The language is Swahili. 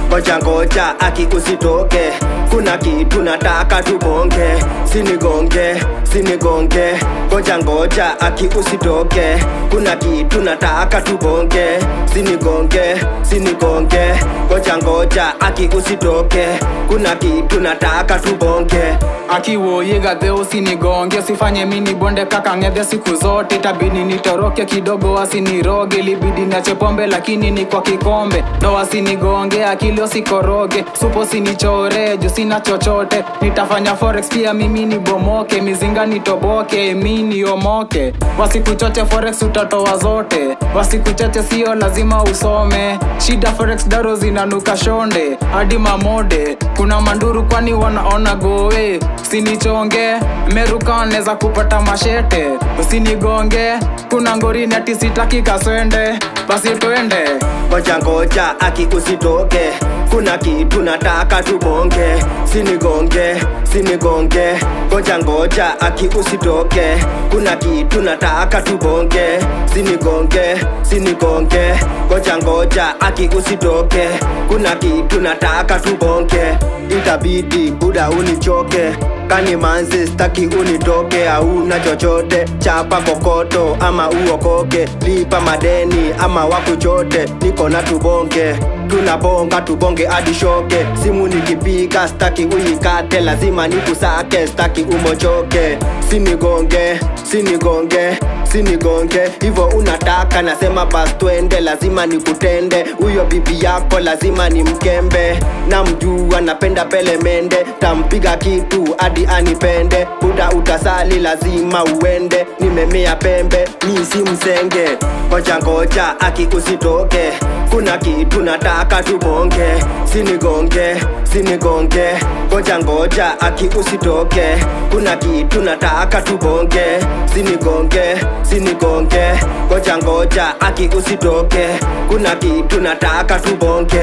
Ngoja ngoja aki usitoke, kuna kitu nataka tubonge. Sinigonge, ngoja ngoja aki usitoke, kuna kitu nataka tubonge. Sinigonge, ngoja ngoja aki usitoke, kuna kitu nataka tubonge. Aki woye gathe usinigonge, usifanye mini bonde kaka ngedhe siku zote. Tabini nitoroke kidogo asiniroge, libidi niache pombe lakini ni kwa kikombe. Ndo asinigonge akili usikoroge, supo sinichore juu sina chochote. Nitafanya forex pia mimi ni bomoke, mizinga nitoboke mini omoke. Wasikuchote forex utatoa zote, wasikuchote sio lazima usome. Shida forex daro zinanuka shonde hadi mamode, kuna manduru kwani wanaona goe. Usinichonge meruka neza kupata mashete, usinigonge kuna ngori neti sitaki kaswende. Basi tuende. Ngoja ngoja aki usitoke, kuna kitu nataka tubonge. Sinigonge, ngoja ngoja aki usitoke, kuna kitu nataka tubonge. Sinigonge, ngoja ngoja aki usitoke, kuna kitu nataka tubonge. Itabidi buda unichoke, kani manzi staki unitoke. Hauna chochote, chapa kokoto ama uokoke. Lipa madeni ama wakuchote, niko na tubonge. Tunabonga tubonge hadi shoke, simu nikipiga staki uikate. Lazima nikusake staki umochoke. Sinigonge, hivyo unataka nasema bas twende. Lazima nikutende, huyo bibi yako lazima ni mkembe. Namjua napenda pele mende, tampiga kitu hadi anipende. Buda utasali lazima uende, nimemea pembe mi si msenge. Ngoja ngoja aki usitoke, kuna kitu nataka tubonge. Sinigonge, ngoja ngoja aki usitoke, kuna kitu nataka tubonge. Sinigonge, ngoja ngoja aki usitoke, kuna kitu nataka tubonge.